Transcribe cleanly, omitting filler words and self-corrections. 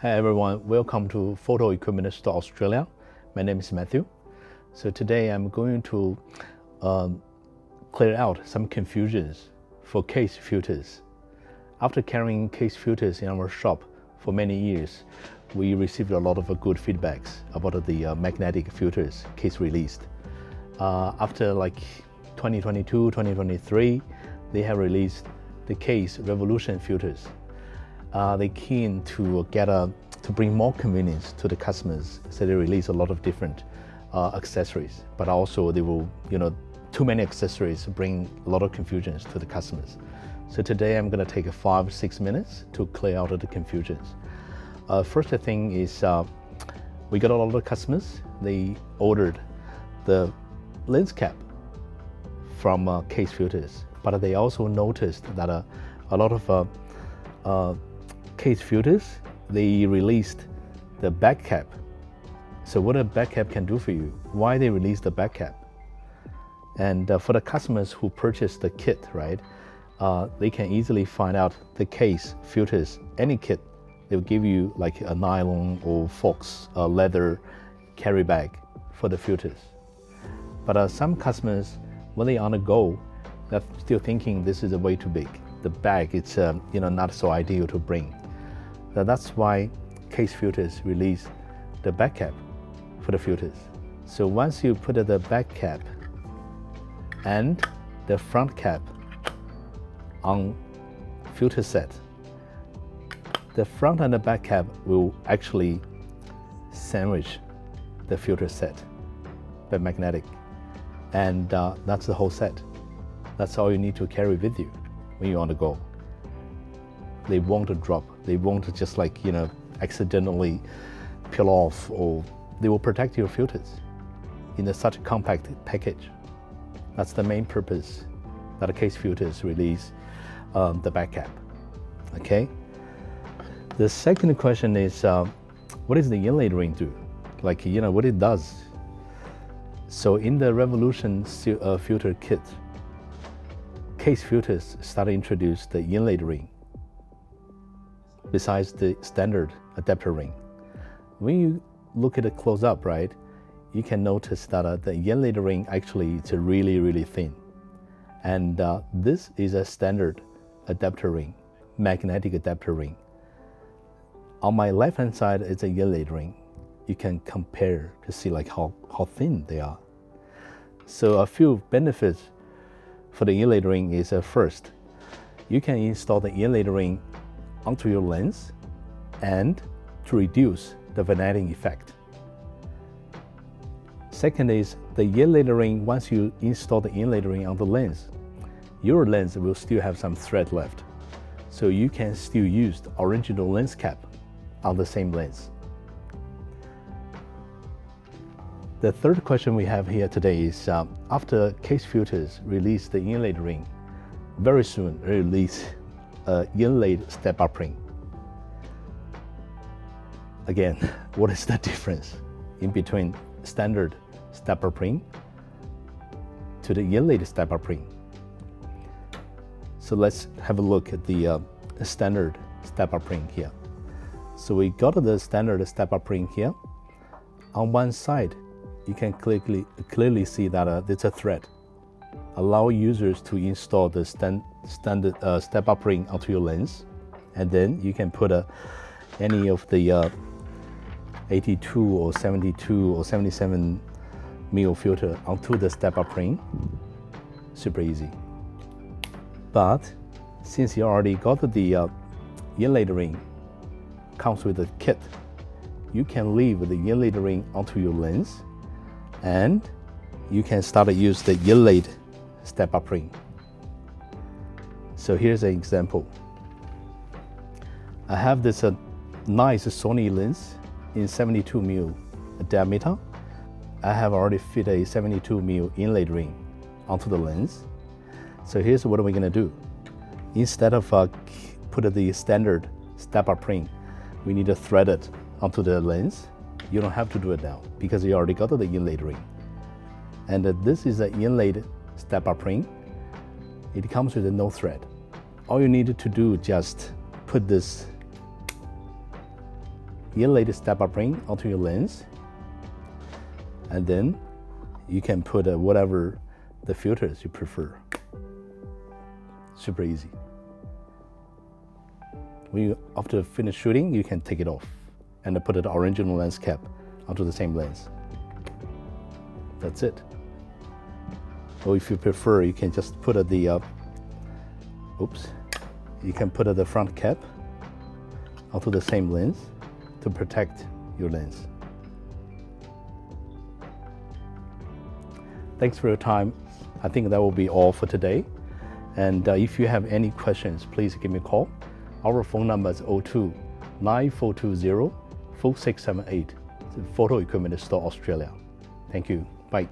Hi everyone, welcome to Photo Equipment Store Australia. My name is Matthew. So today I'm going to clear out some confusions for Kase filters. After carrying Kase filters in our shop for many years, we received a lot of good feedbacks about the magnetic filters Kase released. After like 2022, 2023, they have released the Kase Revolution filters. They're keen to to bring more convenience to the customers, so they release a lot of different accessories. But also they will, too many accessories bring a lot of confusions to the customers. So today I'm going to take 5-6 minutes to clear out the confusions. First thing is we got a lot of customers. They ordered the lens cap from Kase filters, but they also noticed that a lot of Kase filters, they released the back cap. So what a back cap can do for you, why they released the back cap. And for the customers who purchased the kit, right, they can easily find out the Kase filters, any kit, they'll give you like a nylon or Fox leather carry bag for the filters. But some customers, when they're on the go, they're still thinking this is way too big. The bag, it's not so ideal to bring. That's why Kase filters release the back cap for the filters. So once you put the back cap and the front cap on filter set, the front and the back cap will actually sandwich the filter set, the magnetic. And that's the whole set. That's all you need to carry with you when you're on the go. They won't drop. They won't just accidentally peel off, or they will protect your filters in such a compact package. That's the main purpose that the Kase filters release the back cap. Okay. The second question is, what does the inlay ring do? What it does. So in the Revolution filter kit, Kase filters started to introduce the inlay ring besides the standard adapter ring. When you look at it close up, right, you can notice that the inlay ring actually is really, really thin. And this is a standard adapter ring, magnetic adapter ring. On my left hand side is a inlay ring. You can compare to see how thin they are. So a few benefits for the inlay ring is first, you can install the inlay ring onto your lens and to reduce the vignetting effect. Second is the inlay ring, once you install the inlay ring on the lens, your lens will still have some thread left. So you can still use the original lens cap on the same lens. The third question we have here today is, after Kase filters release the inlaid ring, very soon release inlaid step-up ring. Again, what is the difference in between standard step-up ring to the inlaid step-up ring? So let's have a look at the standard step-up ring here. So we got the standard step-up ring here. On one side, you can clearly see that it's a thread. Allow users to install the standard step-up ring onto your lens, and then you can put any of the 82 or 72 or 77 mil filter onto the step-up ring. Super easy. But since you already got the inlaid ring, comes with the kit, you can leave the inlaid ring onto your lens, and you can start to use the inlaid step-up ring. So here's an example. I have this nice Sony lens in 72 mil diameter. I have already fit a 72 mil inlaid ring onto the lens. So here's what we're gonna do. Instead of put the standard step-up ring, we need to thread it onto the lens. You don't have to do it now because you already got the inlaid ring. And this is an inlaid step-up ring. It comes with no thread. All you need to do is just put this You lay the step-up ring onto your lens, and then you can put whatever the filters you prefer. Super easy. When you after finish shooting, you can take it off and put the original lens cap onto the same lens. That's it. Or if you prefer, you can just put the you can put the front cap onto the same lens to protect your lens. Thanks for your time. I think that will be all for today. And if you have any questions, please give me a call. Our phone number is 02-9420-4678. Photo Equipment Store Australia. Thank you. Bye.